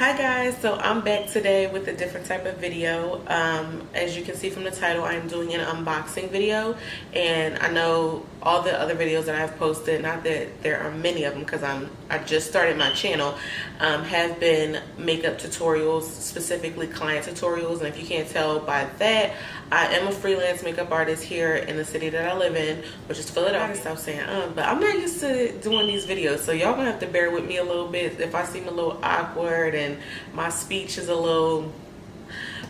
Hi guys, so I'm back today with a different type of video. As you can see from the title, I'm doing an unboxing video, and I know all the other videos that I've posted, not that there are many of them because I just started my channel, have been makeup tutorials, specifically client tutorials. And if you can't tell by that, I am a freelance makeup artist here in the city that I live in, which is Philadelphia. Stop saying but I'm not used to doing these videos, so y'all gonna have to bear with me a little bit if I seem a little awkward and my speech is a little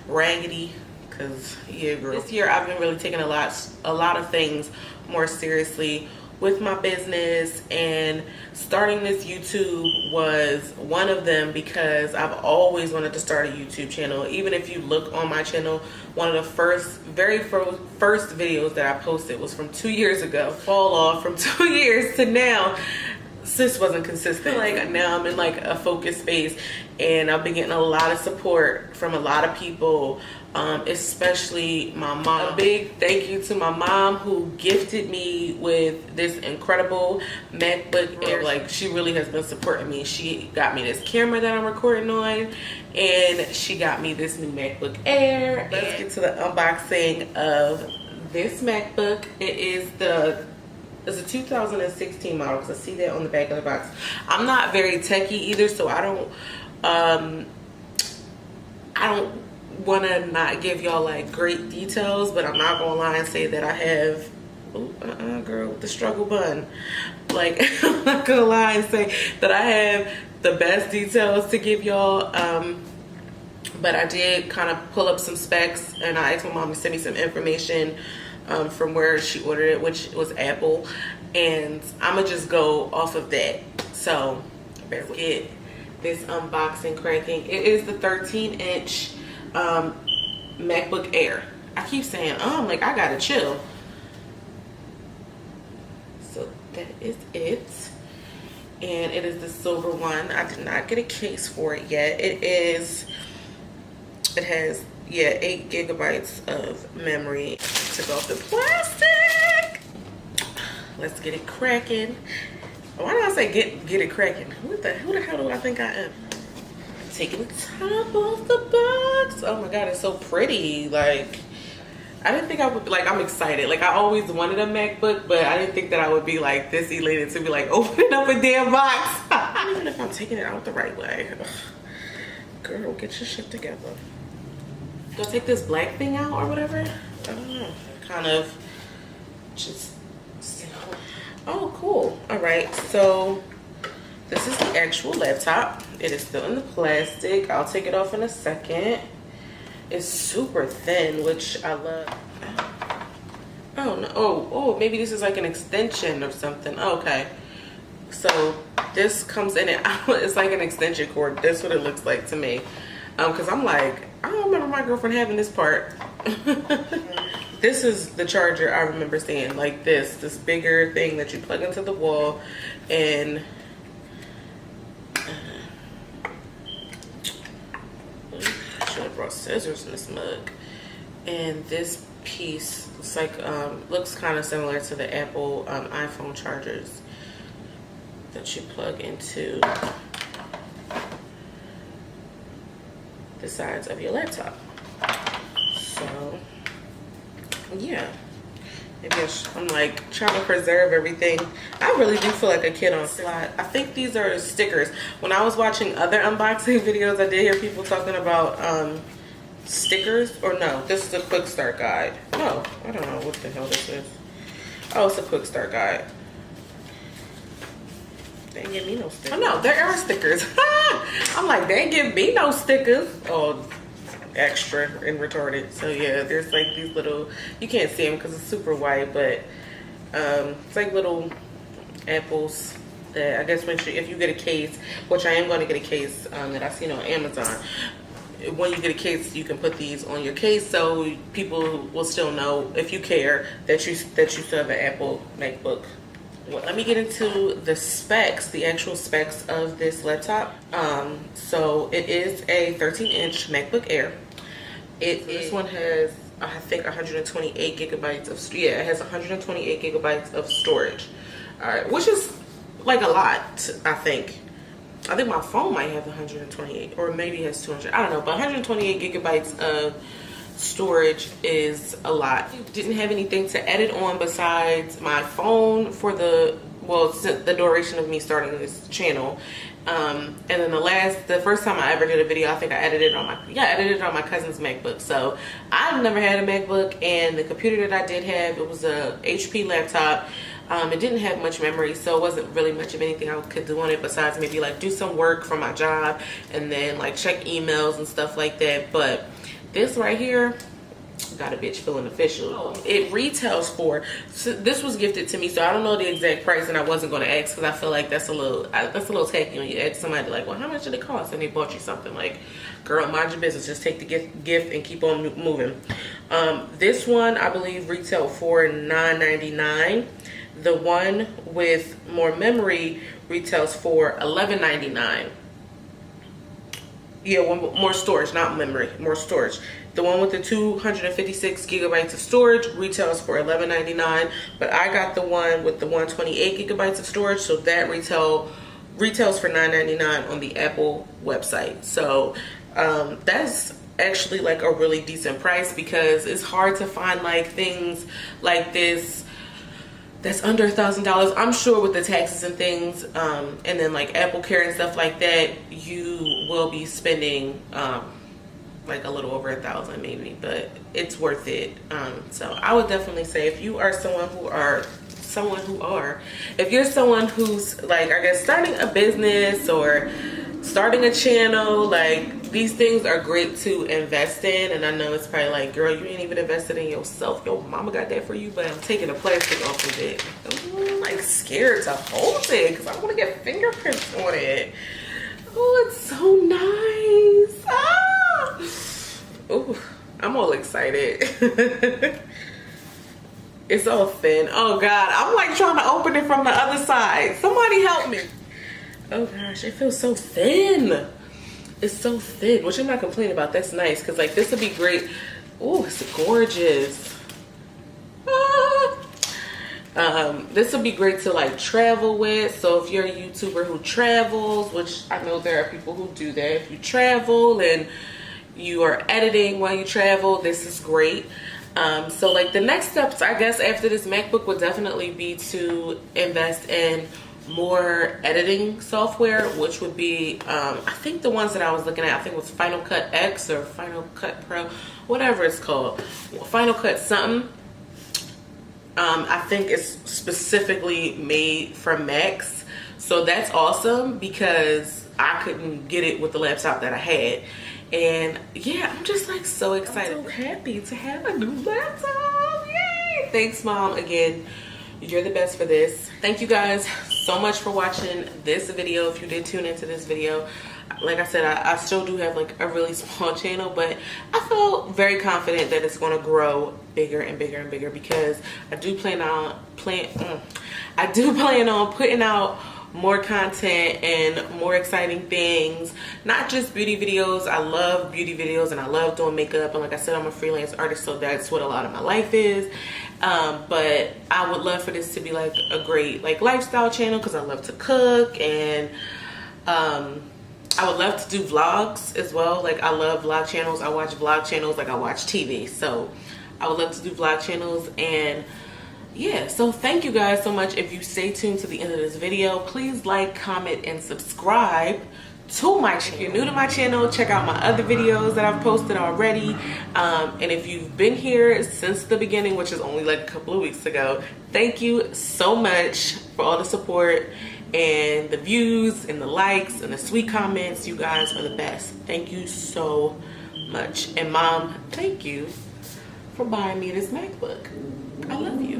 raggedy, because yeah girl. This year I've been really taking a lot of things more seriously with my business, and starting this YouTube was one of them because I've always wanted to start a YouTube channel. Even if you look on my channel, one of the very first videos that I posted was from 2 years ago. Fall off from 2 years to now. Sis wasn't consistent. Like now I'm in like a focus space, and I've been getting a lot of support from a lot of people, especially my mom. A big thank you to my mom who gifted me with this incredible MacBook Air. Like, she really has been supporting me. She got me this camera that I'm recording on, and she got me this new MacBook Air. Let's get to the unboxing of this MacBook. It's a 2016 model, because I see that on the back of the box. I'm not very techie either, so I don't want to not give y'all like great details, but I'm not gonna lie and say that I have girl with the struggle bun. Like, I'm not gonna lie and say that I have the best details to give y'all, but I did kind of pull up some specs, and I asked my mom to send me some information from where she ordered it, which was Apple, and I'm gonna just go off of that. So let's get this unboxing cracking. It is the 13-inch MacBook Air. I keep saying like I gotta chill. So that is it, and it is the silver one. I did not get a case for it yet. It has 8 gigabytes of memory. Took off the plastic. Let's get it cracking. Why did I say get it cracking? Who the hell do I think I am? Taking the top off the box. Oh my god, it's so pretty. Like, I didn't think I would be like, I'm excited. Like, I always wanted a MacBook, but I didn't think that I would be like this elated to be like opening up a damn box. Even if I'm taking it out the right way. Ugh. Girl, get your shit together. Go take this black thing out or whatever. I don't know. Kind of just. Oh, cool. All right. So this is the actual laptop. It is still in the plastic. I'll take it off in a second. It's super thin, which I love. Oh no. Oh, maybe this is like an extension or something. Okay. So this comes in it. It's like an extension cord. That's what it looks like to me. Because I'm like, I don't remember my girlfriend having this part. This is the charger I remember seeing, like this bigger thing that you plug into the wall, and I should have brought scissors in this mug. And this piece looks like looks kind of similar to the Apple iPhone chargers that you plug into the sides of your laptop. So yeah, maybe I'm like trying to preserve everything. I really do feel like a kid on slide. I think these are stickers. When I was watching other unboxing videos, I did hear people talking about stickers. Or no, this is a quick start guide. No, I don't know what the hell this is. Oh, it's a quick start guide. They didn't give me no stickers. Oh no, there are stickers. I'm like, they didn't give me no stickers. Oh, extra and retarded. So yeah, there's like these little, you can't see them because it's super white, but it's like little apples that I guess if you get a case, which I am going to get a case that I've seen on Amazon. When you get a case, you can put these on your case, so people will still know, if you care, that you still have an Apple MacBook. Well, let me get into the specs, the actual specs of this laptop. So it is a 13-inch MacBook Air. This one has, I think, 128 gigabytes of, it has 128 gigabytes of storage. All right, which is like a lot, I think. I think my phone might have 128, or maybe it has 200. I don't know, but 128 gigabytes of storage is a lot. Didn't have anything to edit on besides my phone for the duration of me starting this channel. And then the first time I ever did a video, I think I edited it on my cousin's MacBook. So I've never had a MacBook, and the computer that I did have, it was a HP laptop. It didn't have much memory, so it wasn't really much of anything I could do on it besides maybe like do some work for my job and then like check emails and stuff like that. But this right here got a bitch feeling official. It retails for, so this was gifted to me, so I don't know the exact price, and I wasn't going to ask because I feel like that's a little tacky when you ask somebody like, well, how much did it cost, and they bought you something. Like, girl, mind your business, just take the gift and keep on moving. This one I believe retailed for $9.99. The one with more memory retails for $11.99. Yeah, more storage, not memory, more storage. The one with the 256 gigabytes of storage retails for $11.99, but I got the one with the 128 gigabytes of storage, so that retails for $9.99 on the Apple website. So that's actually like a really decent price, because it's hard to find like things like this that's under $1,000. I'm sure with the taxes and things, and then like Apple Care and stuff like that, you will be spending like a little over $1,000 maybe, but it's worth it. So I would definitely say if you are if you're someone who's like, I guess, starting a business or starting a channel, like these things are great to invest in. And I know it's probably like, girl, you ain't even invested in yourself. Your mama got that for you, but I'm taking the plastic off of it. I'm like scared to hold it because I want to get fingerprints on it. Oh, it's so nice. Ah! Ooh, I'm all excited. It's all thin. Oh God, I'm like trying to open it from the other side. Somebody help me. Oh gosh, it feels so thin. It's so thin, which I'm not complaining about. That's nice, because like this would be great. Oh, it's gorgeous. This would be great to like travel with. So if you're a YouTuber who travels, which I know there are people who do that, if you travel and you are editing while you travel, this is great. So like the next steps, I guess, after this MacBook would definitely be to invest in more editing software, which would be I think the ones that I was looking at, I think it was Final Cut X or Final Cut Pro, whatever it's called, Final Cut something. I think it's specifically made for Macs, so that's awesome because I couldn't get it with the laptop that I had. And yeah, I'm just like so excited. I'm so happy to have a new laptop. Yay! Thanks, Mom. Again, you're the best for this. Thank you guys so much for watching this video. If you did tune into this video, like I said, I still do have like a really small channel, but I feel very confident that it's going to grow bigger and bigger and bigger, because I do plan on putting out more content and more exciting things, not just beauty videos. I love beauty videos and I love doing makeup, and like I said, I'm a freelance artist, so that's what a lot of my life is. But I would love for this to be like a great like lifestyle channel, because I love to cook, and I would love to do vlogs as well. Like I love vlog channels. I watch vlog channels like I watch TV, so I would love to do vlog channels. And yeah, so thank you guys so much. If you stay tuned to the end of this video, please like, comment, and subscribe to my channel. If you're new to my channel, check out my other videos that I've posted already. And if you've been here since the beginning, which is only like a couple of weeks ago, thank you so much for all the support and the views and the likes and the sweet comments. You guys are the best. Thank you so much. And Mom, thank you for buying me this MacBook. I love you.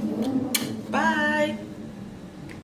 Bye.